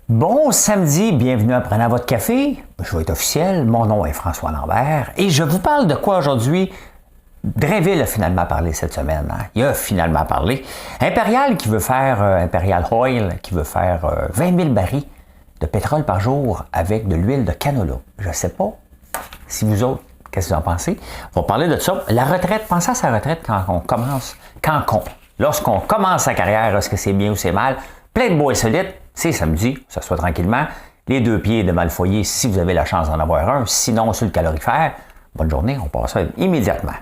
Bon samedi, bienvenue à Prenant votre café. Je vais être officiel, mon nom est François Lambert et je vous parle de quoi aujourd'hui? Dreville a finalement parlé cette semaine. Hein? Il a finalement parlé. Imperial qui veut faire, Imperial Oil qui veut faire 20 000 barils de pétrole par jour avec de l'huile de canola. Je ne sais pas si vous autres, qu'est-ce que vous en pensez? On va parler de ça. La retraite, pensez à sa retraite lorsqu'on commence sa carrière, est-ce que c'est bien ou c'est mal? Plein de bois solides, c'est samedi, ça se fait tranquillement. Les deux pieds de Malfoyer si vous avez la chance d'en avoir un, sinon sur le calorifère. Bonne journée, on passe ça immédiatement.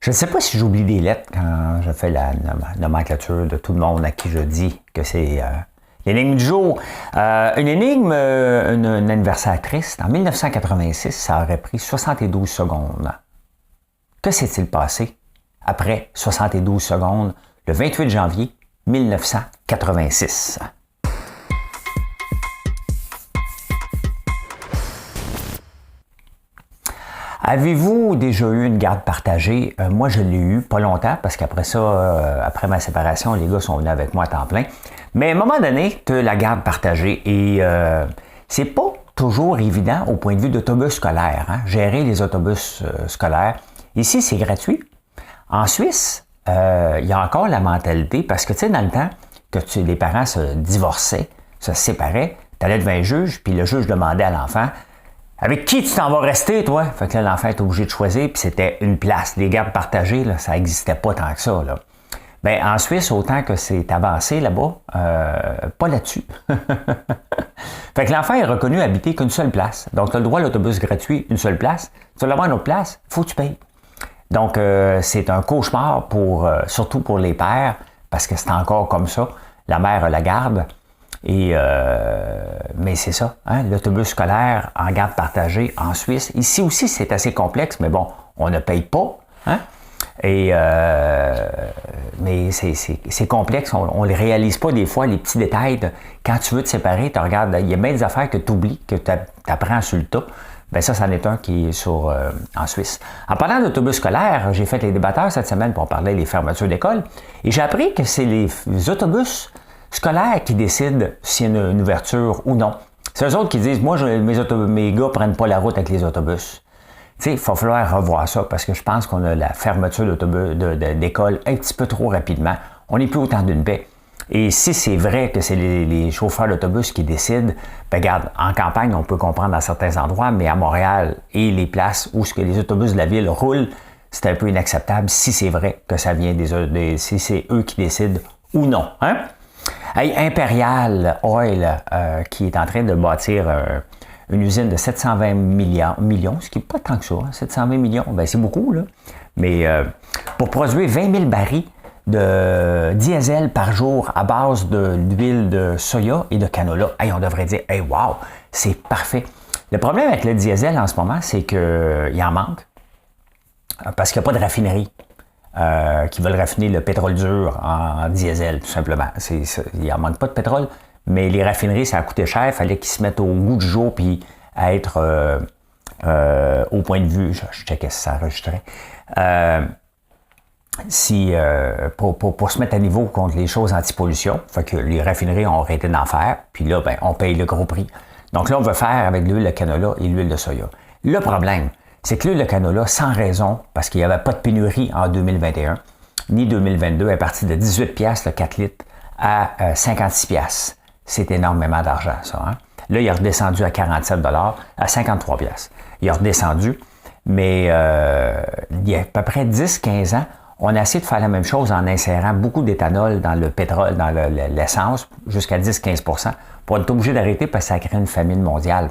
Je ne sais pas si j'oublie des lettres quand je fais la nomenclature de tout le monde à qui je dis que c'est l'énigme du jour. Une énigme, une anniversaire triste. En 1986, ça aurait pris 72 secondes. Que s'est-il passé après 72 secondes le 28 janvier 1986? Avez-vous déjà eu une garde partagée? Moi, je l'ai eu, pas longtemps, parce qu'après ça, après ma séparation, les gars sont venus avec moi à temps plein. Mais à un moment donné, tu as la garde partagée et c'est pas toujours évident au point de vue d'autobus scolaire, hein? Gérer les autobus scolaires. Ici, c'est gratuit. En Suisse, il y a encore la mentalité, parce que tu sais, dans le temps que les parents se divorçaient, se séparaient, tu allais devant un juge, puis le juge demandait à l'enfant: avec qui tu t'en vas rester, toi? Fait que là, l'enfant est obligé de choisir, puis c'était une place. Les gardes partagées, là, ça n'existait pas tant que ça, là. Ben, en Suisse, autant que c'est avancé là-bas, pas là-dessus. Fait que l'enfant est reconnu habiter qu'une seule place. Donc, tu as le droit à l'autobus gratuit, une seule place. Tu veux l'avoir une autre place, il faut que tu payes. Donc, c'est un cauchemar surtout pour les pères, parce que c'est encore comme ça. La mère a la garde. Mais c'est ça, hein, l'autobus scolaire en garde partagée en Suisse. Ici aussi, c'est assez complexe, mais bon, on ne paye pas. Hein? Mais c'est complexe, on ne les réalise pas des fois, les petits détails. Quand tu veux te séparer, tu regardes, il y a bien des affaires que tu oublies, que tu apprends sur le tas. Bien ça, c'en est un qui est en Suisse. En parlant d'autobus scolaire, j'ai fait les débatteurs cette semaine pour parler des fermetures d'école. Et j'ai appris que c'est les autobus scolaires qui décident s'il y a une ouverture ou non. C'est eux autres qui disent: moi, mes gars ne prennent pas la route avec les autobus. Tu sais, il va falloir revoir ça parce que je pense qu'on a la fermeture d'école un petit peu trop rapidement. On n'est plus au temps d'une paix. Et si c'est vrai que c'est les chauffeurs d'autobus qui décident, ben regarde, en campagne, on peut comprendre dans certains endroits, mais à Montréal et les places où les autobus de la ville roulent, c'est un peu inacceptable si c'est vrai que ça vient si c'est eux qui décident ou non. Hein? Hey, Imperial Oil, qui est en train de bâtir une usine de 720 millions, ce qui n'est pas tant que ça, hein, 720 millions, ben c'est beaucoup, là. Mais pour produire 20 000 barils de diesel par jour à base de l'huile de soya et de canola, hey, on devrait dire: hey, wow, c'est parfait. Le problème avec le diesel en ce moment, c'est qu'il en manque, parce qu'il n'y a pas de raffinerie. Qui veulent raffiner le pétrole dur en diesel, tout simplement. Il n'en manque pas de pétrole, mais les raffineries, ça a coûté cher. Il fallait qu'ils se mettent au goût du jour puis à être au point de vue. Je checkais si ça enregistrait. Pour se mettre à niveau contre les choses anti-pollution. Fait que les raffineries ont arrêté d'en faire, puis là, ben, on paye le gros prix. Donc là, on veut faire avec l'huile de canola et l'huile de soya. Le problème, c'est que l'huile de canola, sans raison, parce qu'il n'y avait pas de pénurie en 2021, ni 2022, est partie de 18 $ le 4 litres à 56 $. C'est énormément d'argent, ça. Hein? Là, il est redescendu à 47 $, à 53 $. Il est redescendu, mais il y a à peu près 10-15 ans, on a essayé de faire la même chose en insérant beaucoup d'éthanol dans le pétrole, dans l'essence, jusqu'à 10-15 %, pour être obligé d'arrêter parce que ça crée une famine mondiale.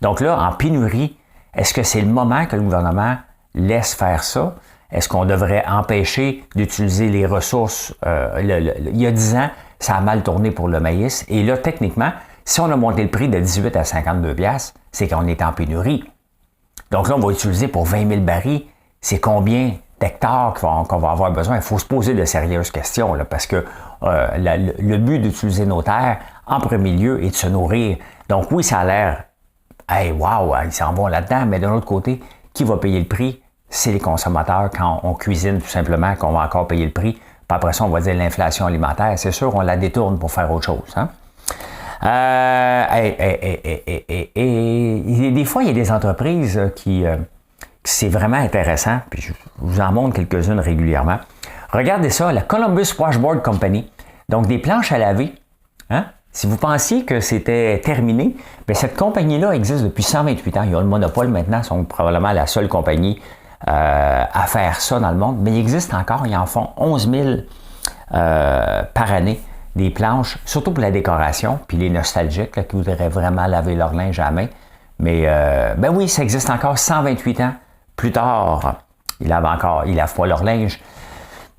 Donc là, en pénurie, est-ce que c'est le moment que le gouvernement laisse faire ça? Est-ce qu'on devrait empêcher d'utiliser les ressources? Il y a 10 ans, ça a mal tourné pour le maïs. Et là, techniquement, si on a monté le prix de 18 à 52 piastres, c'est qu'on est en pénurie. Donc là, on va utiliser pour 20 000 barils, c'est combien d'hectares qu'on va avoir besoin? Il faut se poser de sérieuses questions, là, parce que le but d'utiliser nos terres, en premier lieu, est de se nourrir. Donc oui, ça a l'air, hey, wow, ils s'en vont là-dedans, mais de l'autre côté, qui va payer le prix? C'est les consommateurs quand on cuisine tout simplement, qu'on va encore payer le prix. Puis après ça, on va dire l'inflation alimentaire. C'est sûr, on la détourne pour faire autre chose. Hein? Des fois, il y a des entreprises qui c'est vraiment intéressant, puis je vous en montre quelques-unes régulièrement. Regardez ça, la Columbus Washboard Company. Donc, des planches à laver. Hein? Si vous pensiez que c'était terminé, bien, cette compagnie-là existe depuis 128 ans. Ils ont le monopole maintenant, ils sont probablement la seule compagnie à faire ça dans le monde. Mais il existe encore, ils en font 11 000 par année, des planches, surtout pour la décoration, puis les nostalgiques là, qui voudraient vraiment laver leur linge à la main. Mais, ben oui, ça existe encore 128 ans plus tard. Ils lavent pas leur linge.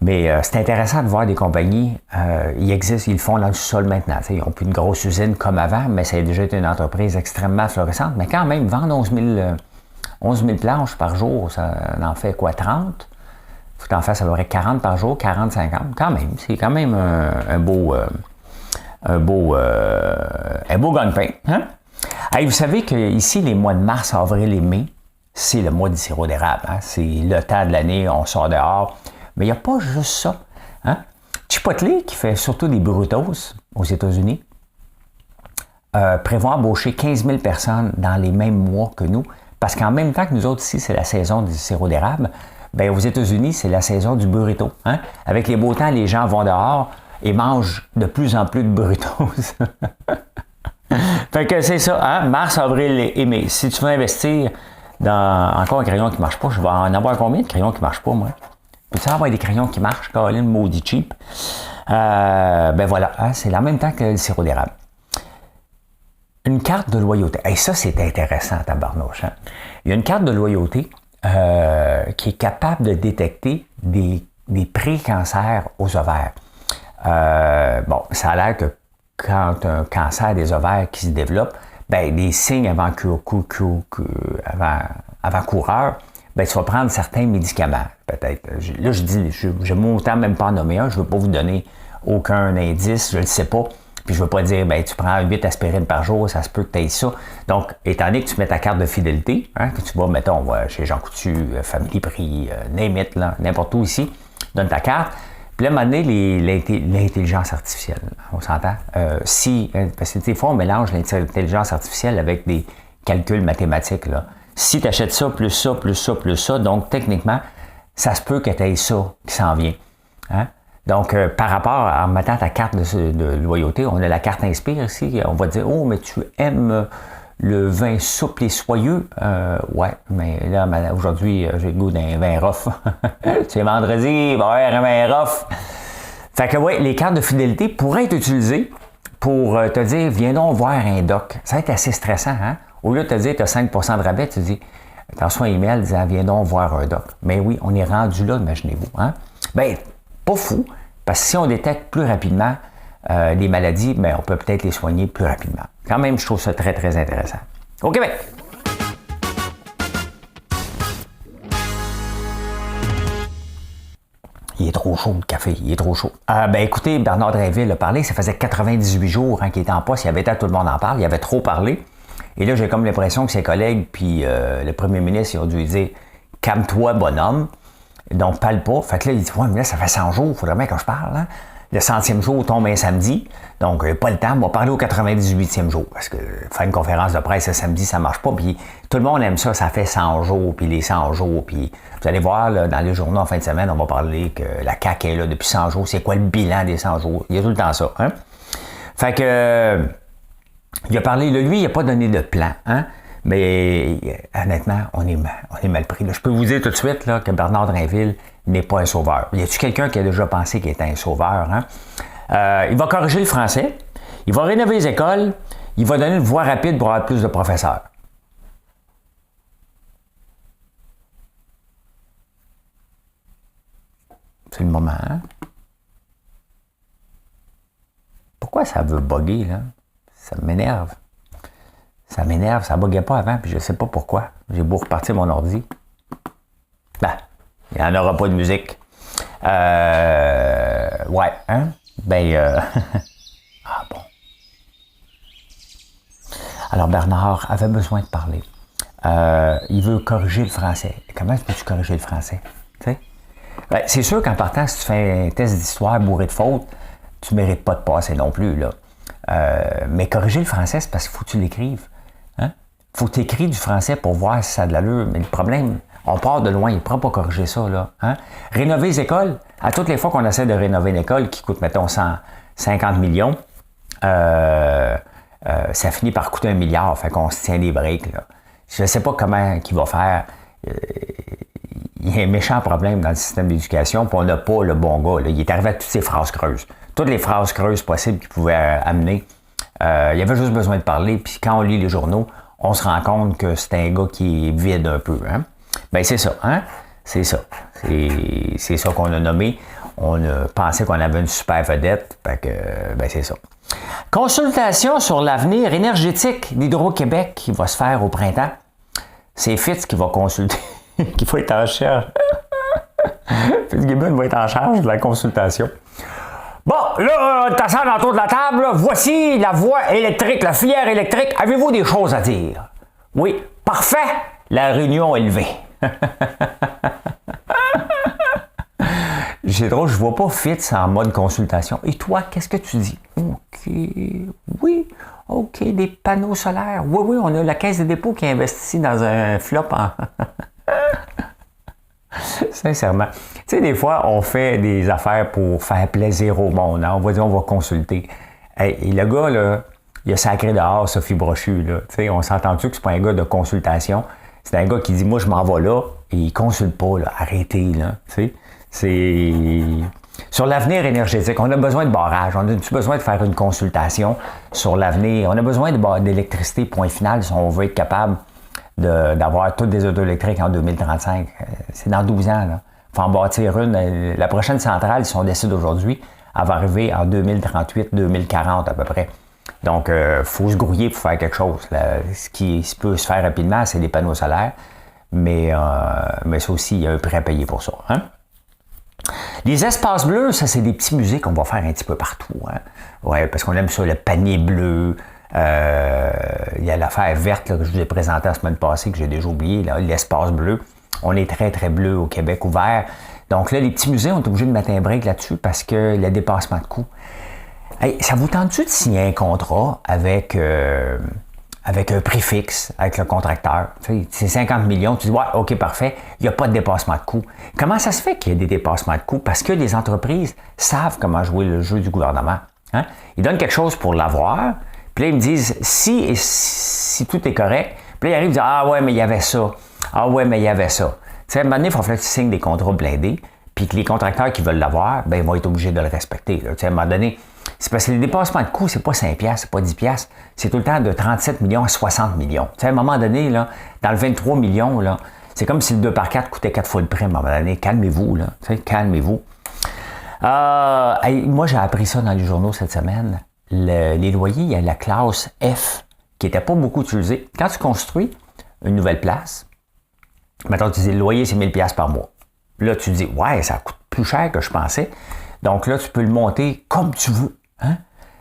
Mais c'est intéressant de voir des compagnies, ils existent, ils le font dans le sol maintenant. Ils n'ont plus une grosse usine comme avant, mais ça a déjà été une entreprise extrêmement florissante. Mais quand même, vendre 11 000 planches par jour, ça en fait quoi, 30? Faut que tu en fasses à peu près 40 par jour, 40, 50. Quand même, c'est quand même un beau gagne-pain. Hein? Hey, vous savez qu'ici, les mois de mars, avril et mai, c'est le mois du sirop d'érable. Hein? C'est le temps de l'année, on sort dehors. Mais il n'y a pas juste ça. Hein? Chipotle, qui fait surtout des burritos aux États-Unis, prévoit embaucher 15 000 personnes dans les mêmes mois que nous, parce qu'en même temps que nous autres ici, c'est la saison du sirop d'érable, bien aux États-Unis, c'est la saison du burrito. Hein? Avec les beaux temps, les gens vont dehors et mangent de plus en plus de burritos. Fait que c'est ça, hein? Mars, avril et mai. Si tu veux investir dans encore un crayon qui ne marche pas, je vais en avoir combien de crayons qui ne marchent pas, moi? Peux-tu avoir des crayons qui marchent, Caroline, maudit cheap? Ben voilà, hein, c'est en même temps que le sirop d'érable. Une carte de loyauté. Et ça, c'est intéressant, tabarnouche. Hein? Il y a une carte de loyauté qui est capable de détecter des pré-cancers aux ovaires. Bon, ça a l'air que quand un cancer des ovaires qui se développe, ben des signes avant-coureurs, ben tu vas prendre certains médicaments, peut-être. Là, je m'autant même pas en nommer un, je ne veux pas vous donner aucun indice, je ne le sais pas. Puis je ne veux pas dire, ben tu prends 8 aspirines par jour, ça se peut que tu aies ça. Donc, étant donné que tu mets ta carte de fidélité, hein, que tu vas, mettons, chez Jean Coutu, Family Prix, name it, là, n'importe où ici, donne ta carte. Puis là, à un moment donné, l'intelligence artificielle, on s'entend? Parce que des fois, on mélange l'intelligence artificielle avec des calculs mathématiques, là. Si tu achètes ça, plus ça, plus ça, plus ça, donc techniquement, ça se peut que tu aies ça qui s'en vient. Hein? Donc, par rapport à en mettant ta carte de loyauté, on a la carte Inspire ici, on va dire, oh, mais tu aimes le vin souple et soyeux. Ouais, mais là, aujourd'hui, j'ai le goût d'un vin rough. C'est vendredi, il va y avoir un vin rough. Fait que oui, les cartes de fidélité pourraient être utilisées pour te dire, viens donc voir un doc. Ça va être assez stressant, hein? Au lieu de te dire, tu as 5% de rabais, tu dis, tu reçois un email disant, viens donc voir un doc. Mais oui, on est rendu là, imaginez-vous. Hein? Bien, pas fou, parce que si on détecte plus rapidement les maladies, bien, on peut peut-être les soigner plus rapidement. Quand même, je trouve ça très, très intéressant. Au Québec! Il est trop chaud, le café, il est trop chaud. Ben écoutez, Bernard Drinville a parlé, ça faisait 98 jours hein, qu'il était en poste, il avait été à tout le monde en parle, il avait trop parlé. Et là, j'ai comme l'impression que ses collègues puis le premier ministre, ils ont dû lui dire « Calme-toi, bonhomme ». Donc, parle pas. Fait que là, il dit « Ouais, mais là, ça fait 100 jours, il faudrait bien que je parle. Hein? » Le 100e jour tombe un samedi. Donc, pas le temps. On va parler au 98e jour. Parce que faire une conférence de presse le samedi, ça marche pas. Puis tout le monde aime ça. Ça fait 100 jours, puis les 100 jours. Puis vous allez voir, là, dans les journaux en fin de semaine, on va parler que la CAQ est là depuis 100 jours. C'est quoi le bilan des 100 jours? Il y a tout le temps ça. Hein? Fait que... il a parlé, lui, il n'a pas donné de plan, hein? Mais honnêtement, on est mal pris. Là. Je peux vous dire tout de suite là, que Bernard Drinville n'est pas un sauveur. Y a-t-il quelqu'un qui a déjà pensé qu'il était un sauveur? Hein? Il va corriger le français, il va rénover les écoles, il va donner une voie rapide pour avoir plus de professeurs. C'est le moment, hein? Pourquoi ça veut bugger, là? Ça m'énerve. Ça m'énerve, ça ne buguait pas avant, puis je ne sais pas pourquoi. J'ai beau repartir mon ordi. Ben, il n'y en aura pas de musique. Ouais, hein? Ah bon. Alors, Bernard avait besoin de parler. Il veut corriger le français. Comment peux-tu corriger le français? Tu sais? Ben, c'est sûr qu'en partant, si tu fais un test d'histoire bourré de fautes, tu ne mérites pas de passer non plus, là. Mais corriger le français, c'est parce qu'il faut que tu l'écrives. Hein? Il faut que tu écrives du français pour voir si ça a de l'allure. Mais le problème, on part de loin, il ne pourra pas corriger ça, là. Hein? Rénover les écoles, à toutes les fois qu'on essaie de rénover une école qui coûte, mettons, 150 millions, ça finit par coûter 1 milliard, fait qu'on se tient les breaks, là. Je ne sais pas comment il va faire. Il y a un méchant problème dans le système d'éducation, puis on n'a pas le bon gars, là. Il est arrivé à toutes ces phrases creuses. Toutes les phrases creuses possibles qu'il pouvait amener. Il y avait juste besoin de parler, puis quand on lit les journaux, on se rend compte que c'est un gars qui est vide un peu. Hein? Ben c'est ça, hein? C'est ça. C'est ça qu'on a nommé. On a pensé qu'on avait une super vedette, fait que, ben c'est ça. Consultation sur l'avenir énergétique d'Hydro-Québec qui va se faire au printemps. C'est Fitz qui va consulter, qui va être en charge. Fitzgibbon va être en charge de la consultation. Bon, là, t'asseoir autour de la table, là, voici la voie électrique, la filière électrique. Avez-vous des choses à dire? Oui, parfait, la réunion est levée. C'est drôle, je vois pas Fitz en mode consultation. Et toi, qu'est-ce que tu dis? OK, oui, OK, des panneaux solaires. Oui, on a la Caisse des dépôts qui investit dans un flop en... Sincèrement. Tu sais, des fois, on fait des affaires pour faire plaisir au monde. Hein? On va dire, on va consulter. Et le gars, là, il a sacré dehors Sophie Brochu. Là. Tu sais, on s'entend-tu que c'est pas un gars de consultation? C'est un gars qui dit, moi, je m'en vais là, et il consulte pas, là. Arrêtez, là. Tu sais, c'est... Sur l'avenir énergétique, on a besoin de barrage. On a besoin de faire une consultation sur l'avenir. On a besoin d'électricité, point final, si on veut être capable d'avoir toutes des autos électriques en 2035. C'est dans 12 ans. Il faut en bâtir une. La prochaine centrale, si on décide aujourd'hui, elle va arriver en 2038-2040 à peu près. Donc, il faut se grouiller pour faire quelque chose. Là, ce qui peut se faire rapidement, c'est les panneaux solaires. Mais ça aussi, il y a un prix à payer pour ça. Hein? Les espaces bleus, ça, c'est des petits musées qu'on va faire un petit peu partout. Hein? Ouais, parce qu'on aime ça, le panier bleu. Il y a l'affaire verte là, que je vous ai présentée la semaine passée, que j'ai déjà oublié, là, l'espace bleu. On est très, très bleu au Québec ouvert. Donc là, les petits musées, on est obligé de mettre un break là-dessus parce que le dépassement de coûts. Hey, ça vous tente-tu de signer un contrat avec un prix fixe, avec le contracteur? Tu sais, c'est 50 millions, tu dis, ouais, OK, parfait, il n'y a pas de dépassement de coûts. Comment ça se fait qu'il y ait des dépassements de coûts? Parce que les entreprises savent comment jouer le jeu du gouvernement. Hein? Ils donnent quelque chose pour l'avoir. Puis là, ils me disent, si tout est correct, puis là, ils arrivent et disent, ah ouais, mais il y avait ça. Ah ouais, mais il y avait ça. Tu sais, à un moment donné, il faut que tu signes des contrats blindés, puis que les contracteurs qui veulent l'avoir, ben, ils vont être obligés de le respecter. Là. Tu sais, à un moment donné, c'est parce que les dépassements de coûts, c'est pas 5$, c'est pas 10$, c'est tout le temps de 37 millions à 60 millions. Tu sais, à un moment donné, là, dans le 23 millions, là, c'est comme si le 2x4 coûtait 4 fois le prix à un moment donné. Calmez-vous, là. Tu sais, calmez-vous. Moi, j'ai appris ça dans les journaux cette semaine. Les loyers, il y a la classe F qui n'était pas beaucoup utilisée. Quand tu construis une nouvelle place, maintenant tu dis le loyer c'est 1000$ par mois. Là, tu dis, ouais, ça coûte plus cher que je pensais. Donc là, tu peux le monter comme tu veux. Hein?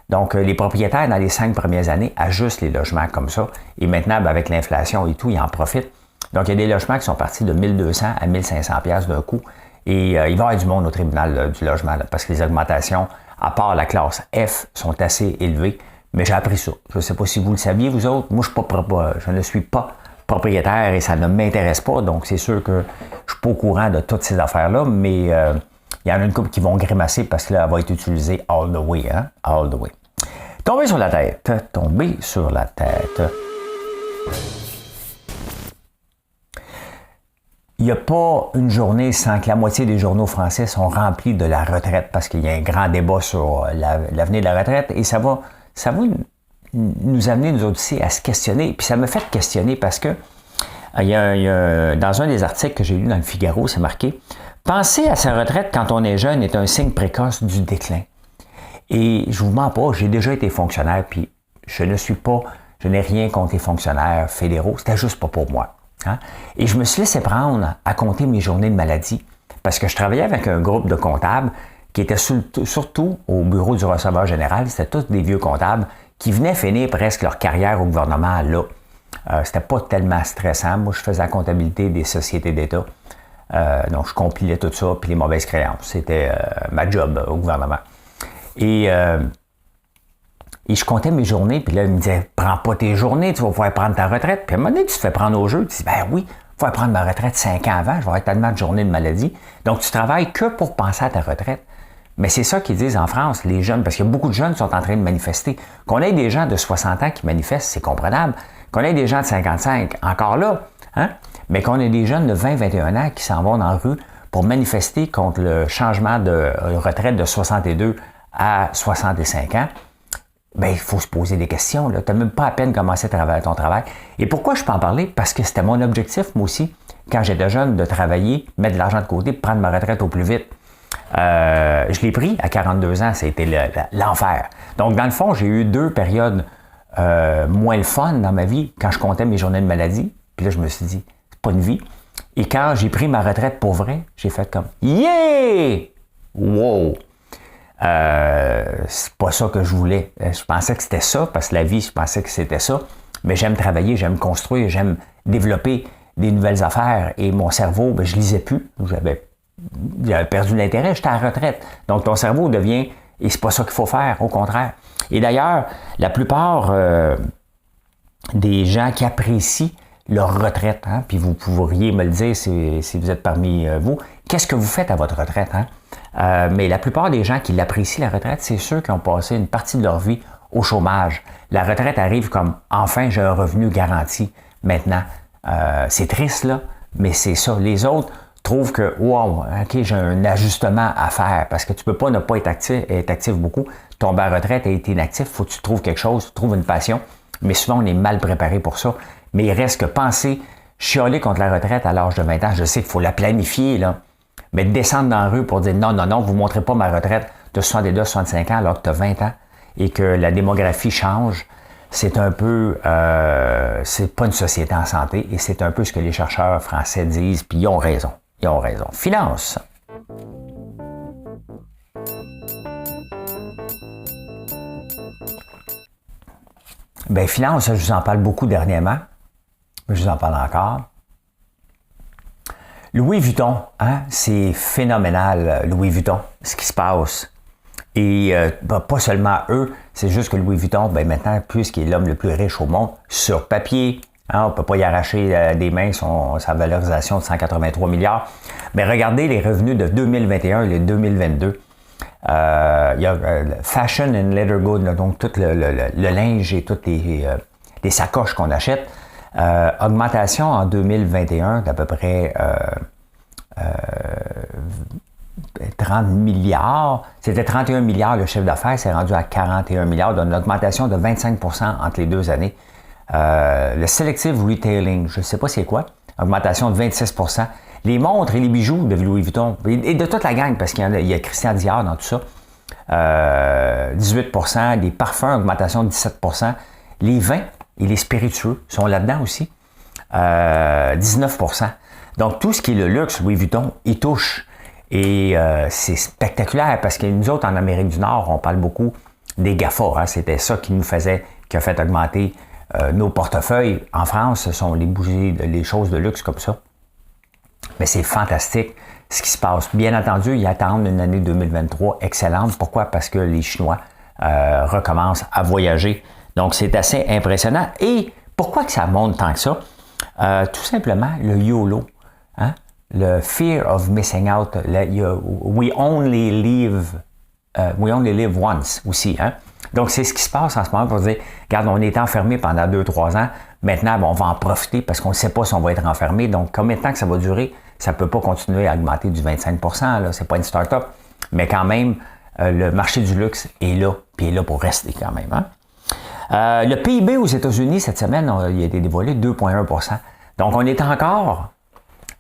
Donc, les propriétaires, dans les 5 premières années, ajustent les logements comme ça. Et maintenant, ben, avec l'inflation et tout, ils en profitent. Donc, il y a des logements qui sont partis de 1200 à 1500$ d'un coup. Et il va y avoir du monde au tribunal là, du logement là, parce que les augmentations, à part la classe F, sont assez élevées. Mais j'ai appris ça. Je ne sais pas si vous le saviez, vous autres. Moi, je ne suis pas propriétaire et ça ne m'intéresse pas. Donc, c'est sûr que je ne suis pas au courant de toutes ces affaires-là. Mais il y en a une couple qui vont grimacer parce que là, elle va être utilisée all the way. Hein? All the way. Tomber sur la tête. Tomber sur la tête. Il n'y a pas une journée sans que la moitié des journaux français sont remplis de la retraite parce qu'il y a un grand débat sur l'avenir de la retraite et ça va nous amener, nous autres aussi, à se questionner. Puis ça me fait questionner parce que dans un des articles que j'ai lu dans le Figaro, c'est marqué « Penser à sa retraite quand on est jeune est un signe précoce du déclin. » Et je vous mens pas, j'ai déjà été fonctionnaire, puis je n'ai rien contre les fonctionnaires fédéraux, c'était juste pas pour moi. Hein? Et je me suis laissé prendre à compter mes journées de maladie, parce que je travaillais avec un groupe de comptables qui étaient surtout au bureau du receveur général, c'était tous des vieux comptables qui venaient finir presque leur carrière au gouvernement là. C'était pas tellement stressant. Moi, je faisais la comptabilité des sociétés d'État. Donc, je compilais tout ça, puis les mauvaises créances. C'était ma job au gouvernement. Et je comptais mes journées, puis là, il me disait, prends pas tes journées, tu vas pouvoir prendre ta retraite. Puis à un moment donné, tu te fais prendre au jeu, tu dis, ben oui, il faut prendre ma retraite 5 ans avant, je vais avoir tellement de journées de maladie. Donc, tu travailles que pour penser à ta retraite. Mais c'est ça qu'ils disent en France, les jeunes, parce qu'il y a beaucoup de jeunes qui sont en train de manifester. Qu'on ait des gens de 60 ans qui manifestent, c'est comprenable. Qu'on ait des gens de 55, encore là, hein? Mais qu'on ait des jeunes de 20-21 ans qui s'en vont dans la rue pour manifester contre le changement de retraite de 62 à 65 ans, bien, il faut se poser des questions. Tu n'as même pas à peine commencé à travailler ton travail. Et pourquoi je peux en parler? Parce que c'était mon objectif, moi aussi, quand j'étais jeune, de travailler, mettre de l'argent de côté, prendre ma retraite au plus vite. Je l'ai pris à 42 ans, ça a été l'enfer. Donc, dans le fond, j'ai eu 2 périodes moins le fun dans ma vie quand je comptais mes journées de maladie. Puis là, je me suis dit, c'est pas une vie. Et quand j'ai pris ma retraite pour vrai, j'ai fait comme yeah! Wow! C'est pas ça que je voulais. Je pensais que c'était ça, parce que la vie, je pensais que c'était ça. Mais j'aime travailler, j'aime construire, j'aime développer des nouvelles affaires. Et mon cerveau, je lisais plus. J'avais perdu l'intérêt, j'étais à la retraite. Donc, ton cerveau devient, et c'est pas ça qu'il faut faire, au contraire. Et d'ailleurs, la plupart des gens qui apprécient leur retraite, hein, puis vous pourriez me le dire si vous êtes parmi vous, qu'est-ce que vous faites à votre retraite? Hein? Mais la plupart des gens qui l'apprécient, la retraite, c'est ceux qui ont passé une partie de leur vie au chômage. La retraite arrive comme, enfin, j'ai un revenu garanti. Maintenant, c'est triste, là, mais c'est ça. Les autres trouvent que, wow, OK, j'ai un ajustement à faire, parce que tu peux pas ne pas être actif beaucoup. Tomber à retraite et être inactif, il faut que tu trouves quelque chose, tu trouves une passion. Mais souvent, on est mal préparé pour ça. Mais il reste que penser, chialer contre la retraite à l'âge de 20 ans, je sais qu'il faut la planifier, là. Mais descendre dans la rue pour dire non, vous ne montrez pas ma retraite de 62, 65 ans alors que tu as 20 ans et que la démographie change, c'est un peu, c'est pas une société en santé et c'est un peu ce que les chercheurs français disent, puis ils ont raison. Ils ont raison. Finance. Bien, finance, je vous en parle beaucoup dernièrement. Je vous en parle encore. Louis Vuitton, hein, c'est phénoménal, Louis Vuitton, ce qui se passe. Et pas seulement eux, c'est juste que Louis Vuitton, maintenant, puisqu'il est l'homme le plus riche au monde, sur papier, hein, on ne peut pas y arracher des mains sa valorisation de 183 milliards. Mais regardez les revenus de 2021 et 2022. Il y a Fashion and Leather Goods, là, donc tout le linge et toutes les sacoches qu'on achète. Augmentation en 2021 d'à peu près 30 milliards. C'était 31 milliards le chiffre d'affaires, c'est rendu à 41 milliards, donc une augmentation de 25% entre les 2 années. Le Selective Retailing, je ne sais pas c'est quoi, augmentation de 26%. Les montres et les bijoux de Louis Vuitton, et de toute la gang, parce qu'il y a Christian Dior dans tout ça, 18%, les parfums, augmentation de 17%, les vins et les spiritueux sont là-dedans aussi, 19%. Donc, tout ce qui est le luxe, Louis Vuitton, il touche. Et c'est spectaculaire parce que nous autres, en Amérique du Nord, on parle beaucoup des GAFA. Hein, c'était ça qui a fait augmenter nos portefeuilles. En France, ce sont les bougies, les choses de luxe comme ça. Mais c'est fantastique ce qui se passe. Bien entendu, ils attendent une année 2023 excellente. Pourquoi? Parce que les Chinois recommencent à voyager. Donc, c'est assez impressionnant. Et pourquoi que ça monte tant que ça? Tout simplement, le YOLO. Hein? Le fear of missing out. We only live once aussi. Hein? Donc, c'est ce qui se passe en ce moment pour dire, regarde, on est enfermé pendant 2-3 ans. Maintenant, on va en profiter parce qu'on ne sait pas si on va être enfermé. Donc, combien de temps que ça va durer? Ça ne peut pas continuer à augmenter du 25%. Ce n'est pas une start-up. Mais quand même, le marché du luxe est là. Puis est là pour rester quand même. Hein? Le PIB aux États-Unis, cette semaine, il a été dévoilé 2,1%. Donc, on est encore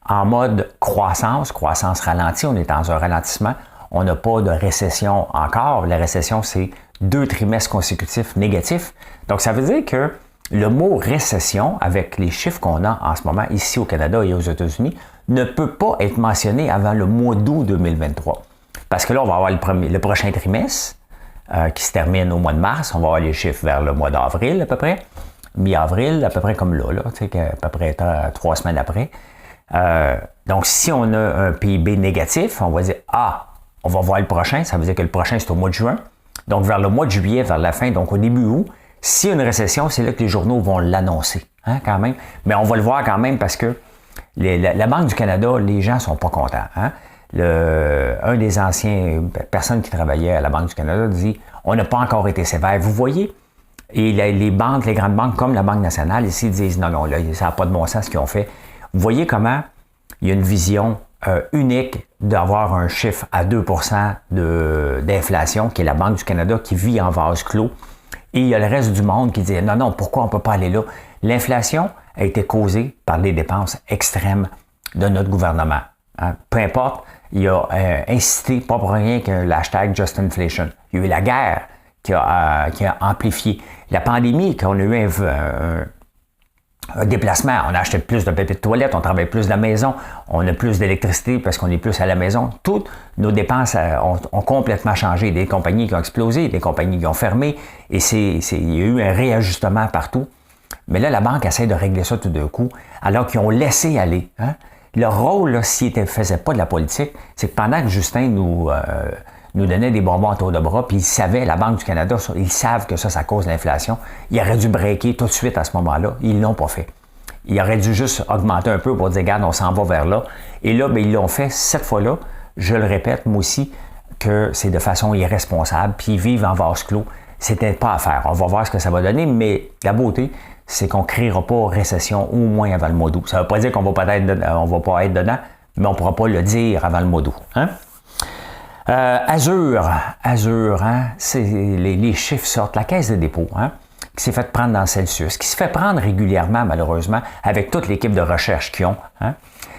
en mode croissance ralentie. On est dans un ralentissement. on n'a pas de récession encore. La récession, c'est 2 trimestres consécutifs négatifs. Donc, ça veut dire que le mot récession, avec les chiffres qu'on a en ce moment ici au Canada et aux États-Unis, ne peut pas être mentionné avant le mois d'août 2023. Parce que là, on va avoir le prochain trimestre qui se termine au mois de mars. On va avoir les chiffres vers le mois d'avril à peu près. Mi-avril, à peu près comme là tu sais, à peu près 3 semaines après. Donc, si on a un PIB négatif, on va dire, on va voir le prochain. Ça veut dire que le prochain, c'est au mois de juin. Donc, vers le mois de juillet, vers la fin, donc au début août, s'il y a une récession, c'est là que les journaux vont l'annoncer, quand même. Mais on va le voir quand même parce que la Banque du Canada, les gens ne sont pas contents. Un des anciens personnes qui travaillaient à la Banque du Canada dit « On n'a pas encore été sévère. » Vous voyez? Et les banques, les grandes banques comme la Banque nationale, ici, disent « Non, là, ça n'a pas de bon sens ce qu'ils ont fait. » Vous voyez comment il y a une vision unique d'avoir un chiffre à 2% d'inflation, qui est la Banque du Canada, qui vit en vase clos. Et il y a le reste du monde qui dit « Non, pourquoi on ne peut pas aller là? » L'inflation a été causée par les dépenses extrêmes de notre gouvernement. Peu importe, il a incité, pas pour rien que l'hashtag Just Inflation. Il y a eu la guerre qui a amplifié. La pandémie, qu'on a eu un déplacement, on a acheté plus de papier de toilette, on travaille plus de la maison, on a plus d'électricité parce qu'on est plus à la maison. Toutes nos dépenses ont complètement changé. Des compagnies qui ont explosé, des compagnies qui ont fermé, et il y a eu un réajustement partout. Mais là, la banque essaie de régler ça tout d'un coup, alors qu'ils ont laissé aller. Leur rôle, là, s'ils ne faisaient pas de la politique, c'est que pendant que Justin nous donnait des bonbons à tour de bras, puis ils savaient, la Banque du Canada, ils savent que ça cause l'inflation, ils auraient dû breaker tout de suite à ce moment-là. Ils ne l'ont pas fait. Ils auraient dû juste augmenter un peu pour dire, regarde, on s'en va vers là. Et là, ils l'ont fait cette fois-là. Je le répète, moi aussi, que c'est de façon irresponsable, puis ils vivent en vase clos. C'était pas à faire. On va voir ce que ça va donner, mais la beauté, c'est qu'on ne créera pas récession au moins avant le mois d'août. Ça ne veut pas dire qu'on va pas être dedans, mais on ne pourra pas le dire avant le mois d'août. Azur, les chiffres sortent. La Caisse de dépôt, qui s'est fait prendre dans Celsius, qui se fait prendre régulièrement, malheureusement, avec toute l'équipe de recherche qu'ils ont.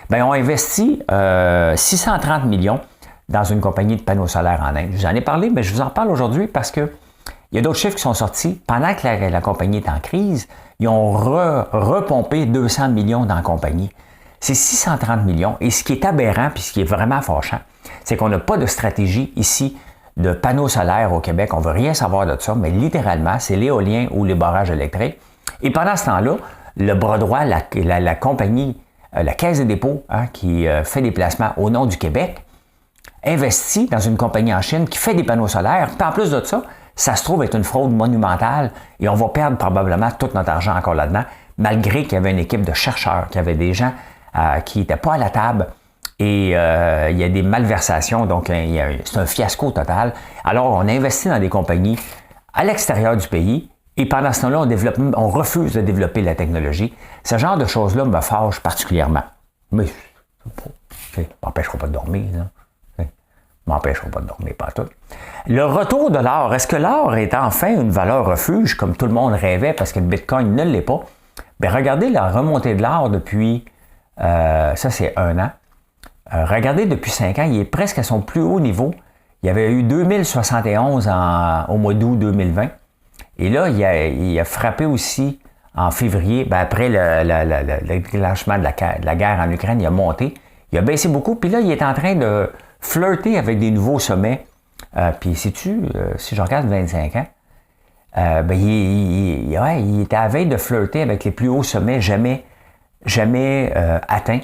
On investit 630 millions dans une compagnie de panneaux solaires en Inde. Je vous en ai parlé, mais je vous en parle aujourd'hui parce que il y a d'autres chiffres qui sont sortis. Pendant que la compagnie est en crise, ils ont repompé 200 millions dans la compagnie. C'est 630 millions. Et ce qui est aberrant, puis ce qui est vraiment fâchant, c'est qu'on n'a pas de stratégie ici de panneaux solaires au Québec. On ne veut rien savoir de ça, mais littéralement, c'est l'éolien ou les barrages électriques. Et pendant ce temps-là, le bras droit, la compagnie, la Caisse de dépôt, qui fait des placements au nom du Québec, investit dans une compagnie en Chine qui fait des panneaux solaires. Puis en plus de ça se trouve être une fraude monumentale et on va perdre probablement tout notre argent encore là-dedans, malgré qu'il y avait une équipe de chercheurs, qu'il y avait des gens qui n'étaient pas à la table et il y a des malversations, donc c'est un fiasco total. Alors, on investit dans des compagnies à l'extérieur du pays et pendant ce temps-là, on refuse de développer la technologie. Ce genre de choses-là me fâche particulièrement. Mais ça m'empêchera pas de dormir, là. M'empêchera pas de dormir, pas tout. Le retour de l'or, est-ce que l'or est enfin une valeur refuge, comme tout le monde rêvait, parce que le Bitcoin ne l'est pas? Bien, regardez la remontée de l'or depuis, ça c'est 1 an. Regardez depuis 5 ans, il est presque à son plus haut niveau. Il y avait eu 2071 au mois d'août 2020. Et là, il a frappé aussi en février, après le déclenchement de la guerre en Ukraine, il a monté. Il a baissé beaucoup, puis là, il est en train de flirter avec des nouveaux sommets. Puis sais-tu, si je regarde 25 ans, il était à veille de flirter avec les plus hauts sommets jamais atteints.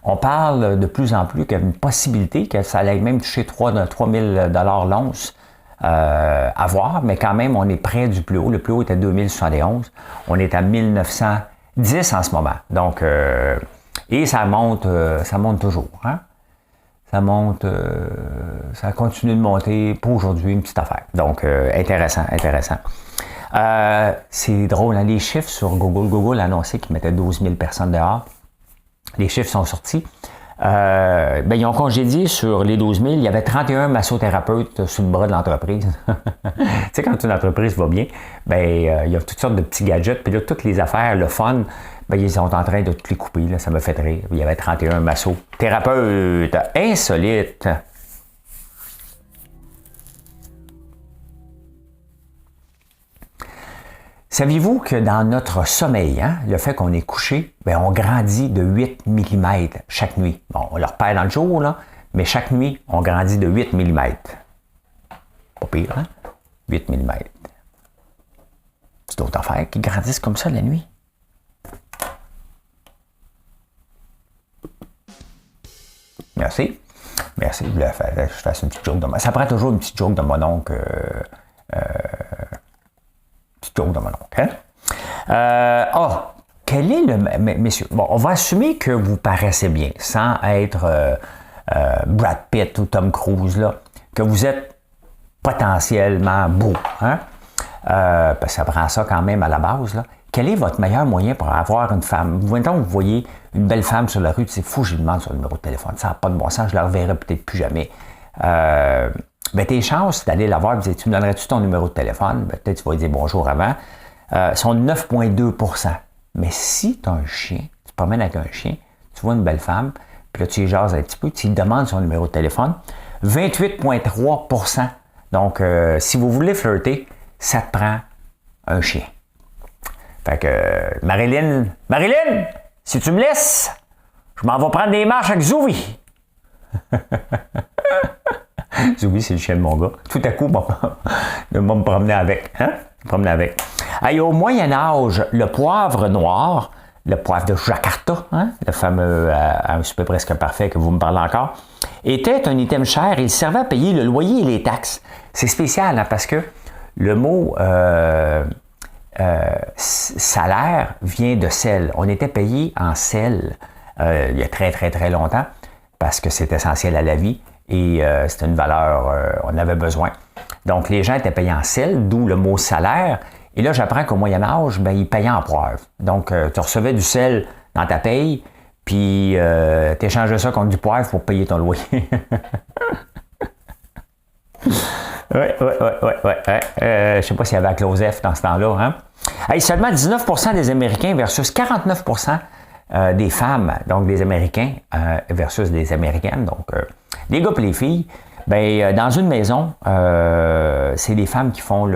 On parle de plus en plus qu'il y a une possibilité que ça allait même toucher 3 000 $ l'once à voir, mais quand même, on est près du plus haut. Le plus haut était 2071. On est à 1910 en ce moment. Donc, et ça monte toujours. Ça monte, ça continue de monter pour aujourd'hui, une petite affaire. Donc, intéressant. C'est drôle, les chiffres sur Google. Google a annoncé qu'ils mettaient 12 000 personnes dehors. Les chiffres sont sortis. Ils ont congédié sur les 12 000, il y avait 31 massothérapeutes sur le bras de l'entreprise. Tu sais, quand une entreprise va bien, il y a toutes sortes de petits gadgets, puis là, toutes les affaires, le fun, ils sont en train de toutes les couper, là, ça me fait rire. Il y avait 31 massothérapeutes. Insolite! Saviez-vous que dans notre sommeil, hein, le fait qu'on est couché, bien, on grandit de 8 mm chaque nuit. Bon, on le repère dans le jour, là, mais chaque nuit, on grandit de 8 mm. Pas pire, hein? 8 mm. C'est d'autres affaires qui grandissent comme ça la nuit. Merci. Merci. Je fasse une petite joke de mon oncle. Ça prend toujours une petite joke de mon oncle. Petite joke de mon oncle. Hein? Quel est le... Messieurs, bon, on va assumer que vous paraissez bien, sans être Brad Pitt ou Tom Cruise, là, que vous êtes potentiellement beau. Hein? Parce que ça prend ça quand même à la base. Là. Quel est votre meilleur moyen pour avoir une femme? Mettons que vous voyez une belle femme sur la rue, c'est fou, je lui demande son numéro de téléphone. Ça n'a pas de bon sens, je ne la reverrai peut-être plus jamais. Tes chances d'aller la voir et dire, tu me donnerais-tu ton numéro de téléphone? Peut-être que tu vas lui dire bonjour avant. Sont 9,2 %. Mais si tu as un chien, tu te promènes avec un chien, tu vois une belle femme, puis là tu y jases un petit peu, tu lui demandes son numéro de téléphone, 28,3 %. Donc, si vous voulez flirter, ça te prend un chien. Fait que, Marilyn, si tu me laisses, je m'en vais prendre des marches avec Zouvi. Zouvi, c'est le chien de mon gars. Tout à coup, je vais me promener avec. Hein? Hey, au Moyen-Âge, le poivre noir, le poivre de Jakarta, hein? Le fameux un super presque parfait que vous me parlez encore, était un item cher et il servait à payer le loyer et les taxes. C'est spécial hein, parce que le mot salaire vient de sel. On était payé en sel il y a très, très, très longtemps parce que c'est essentiel à la vie et c'était une valeur, on avait besoin. Donc, les gens étaient payés en sel, d'où le mot salaire. Et là, j'apprends qu'au Moyen-Âge, ben, ils payaient en poivre. Donc, tu recevais du sel dans ta paye, puis tu échangeais ça contre du poivre pour payer ton loyer. Oui. Je ne sais pas s'il y avait la clause F dans ce temps-là. Hein? Hey, seulement 19 % des Américains versus 49 % des femmes, donc des Américains versus des Américaines, donc les gars et les filles. Ben, dans une maison, c'est les femmes qui font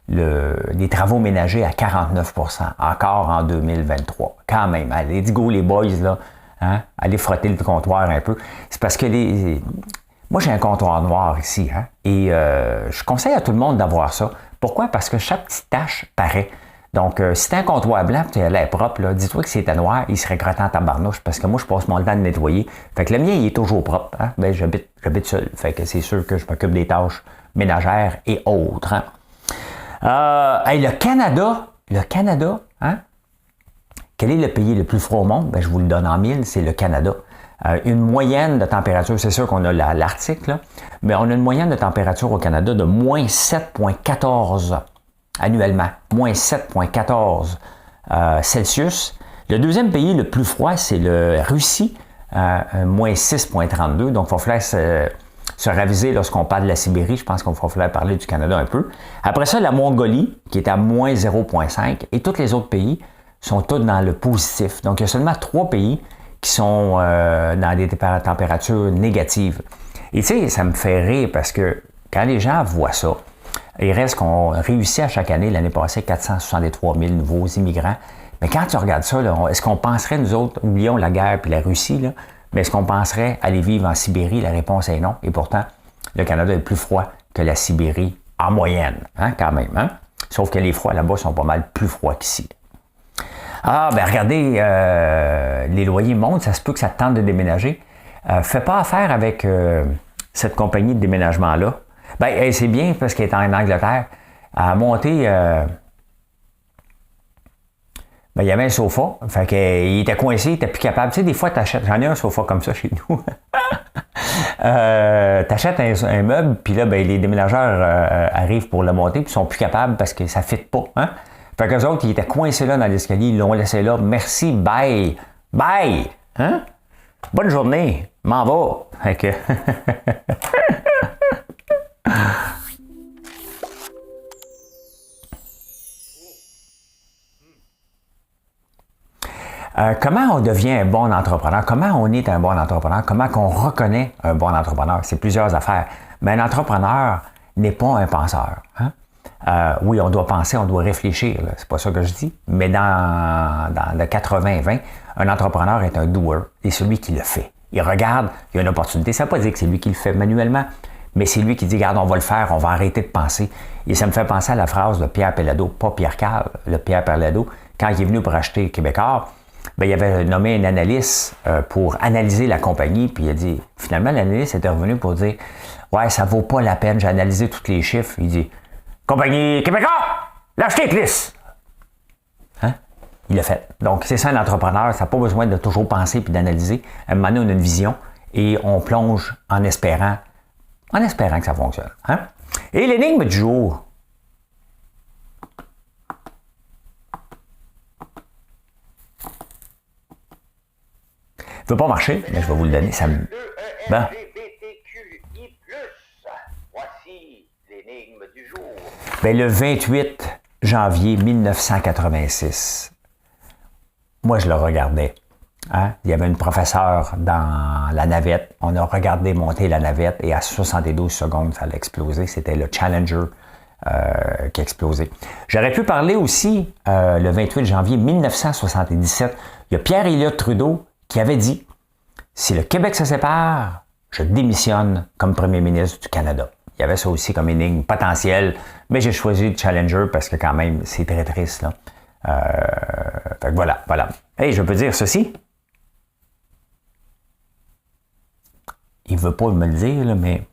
les travaux ménagers à 49 % encore en 2023. Quand même, allez, go les boys, là, hein? Allez frotter le comptoir un peu. C'est parce que moi, j'ai un comptoir noir ici, hein? Et je conseille à tout le monde d'avoir ça. Pourquoi? Parce que chaque petite tache paraît. Donc, si t'as un comptoir blanc et tu as l'air propre, là, dis-toi que c'était noir, il serait grattant en tabarnouche parce que moi, je passe mon temps de nettoyer. Fait que le mien, il est toujours propre. Hein? Ben, j'habite seul. Fait que c'est sûr que je m'occupe des tâches ménagères et autres. Hein? Hey, le Canada, hein? Quel est le pays le plus froid au monde? Ben, je vous le donne en mille, c'est le Canada. Une moyenne de température, c'est sûr qu'on a l'Arctique, là, mais on a une moyenne de température au Canada de moins 7,14 annuellement. Moins 7,14 Celsius. Le deuxième pays le plus froid, c'est la Russie, moins 6,32. Donc, il va falloir se raviser lorsqu'on parle de la Sibérie. Je pense qu'il va falloir parler du Canada un peu. Après ça, la Mongolie, qui est à moins 0,5. Et tous les autres pays sont tous dans le positif. Donc, il y a seulement 3 pays qui sont dans des températures négatives. Et tu sais, ça me fait rire parce que quand les gens voient ça, il reste qu'on réussit à chaque année, l'année passée, 463 000 nouveaux immigrants. Mais quand tu regardes ça, là, est-ce qu'on penserait, nous autres, oublions la guerre puis la Russie, là, mais est-ce qu'on penserait aller vivre en Sibérie? La réponse est non. Et pourtant, le Canada est plus froid que la Sibérie en moyenne, hein, quand même. Hein? Sauf que les froids là-bas sont pas mal plus froids qu'ici. Ah, ben regardez, les loyers montent, ça se peut que ça te tente de déménager. Fais pas affaire avec cette compagnie de déménagement-là. Ben, c'est bien parce qu'elle est en Angleterre. Elle a monté... ben, il y avait un sofa. Fait qu'il était coincé, il était plus capable. Tu sais, des fois, t'achètes... J'en ai un sofa comme ça chez nous. T'achètes un meuble, puis là, ben, les déménageurs arrivent pour le monter, puis ils sont plus capables parce que ça ne fit pas. Hein? Fait qu'eux autres, ils étaient coincés là dans l'escalier, ils l'ont laissé là. Merci, bye! Bye! Hein? Bonne journée! M'en va! Fait que... comment on devient un bon entrepreneur? Comment on est un bon entrepreneur? Comment on reconnaît un bon entrepreneur? C'est plusieurs affaires. Mais un entrepreneur n'est pas un penseur. Hein? Oui, on doit penser, on doit réfléchir, c'est pas ça que je dis, mais dans le 80-20, un entrepreneur est un doer, c'est celui qui le fait. Il regarde, il y a une opportunité, ça ne veut pas dire que c'est lui qui le fait manuellement, mais c'est lui qui dit, regarde, on va le faire, on va arrêter de penser. Et ça me fait penser à la phrase de Pierre Pellado, pas Pierre Carl, le Pierre Pellado, quand il est venu pour acheter Québécois, il avait nommé un analyste pour analyser la compagnie, puis il a dit, finalement, l'analyste était revenu pour dire, ouais, ça vaut pas la peine, j'ai analysé tous les chiffres. Il dit, compagnie Québécois, l'achetez Clis! Hein? Il l'a fait. Donc, c'est ça un entrepreneur, ça n'a pas besoin de toujours penser puis d'analyser. À un moment donné, on a une vision et on plonge en espérant que ça fonctionne. Hein? Et l'énigme du jour. Ça ne veut pas marcher, mais je vais vous le donner. Ça me... Bon. Voici l'énigme du jour. Bien, le 28 janvier 1986, moi, je le regardais. Hein? Il y avait une professeure dans la navette. On a regardé monter la navette et à 72 secondes, ça allait exploser. C'était le Challenger qui a explosé. J'aurais pu parler aussi, le 28 janvier 1977, il y a Pierre-Éliott Trudeau qui avait dit « Si le Québec se sépare, je démissionne comme premier ministre du Canada. » Il y avait ça aussi comme énigme potentielle, mais j'ai choisi le Challenger parce que quand même, c'est très triste. Là. Fait que voilà. Hey, je peux dire ceci. Il ne veut pas me le dire, là, mais...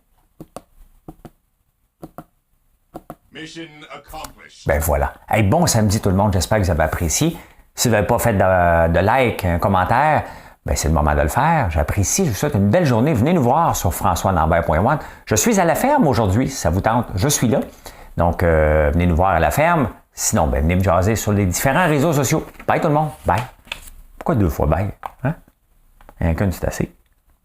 Ben voilà. Hey, bon samedi tout le monde, j'espère que vous avez apprécié. Si vous n'avez pas fait de like, un commentaire, ben c'est le moment de le faire. J'apprécie, je vous souhaite une belle journée. Venez nous voir sur françoislambert.one. Je suis à la ferme aujourd'hui, si ça vous tente. Je suis là. Donc, venez nous voir à la ferme. Sinon, ben, venez me jaser sur les différents réseaux sociaux. Bye tout le monde. Bye. Pourquoi 2 fois bye? Hein? Rien qu'une, c'est assez.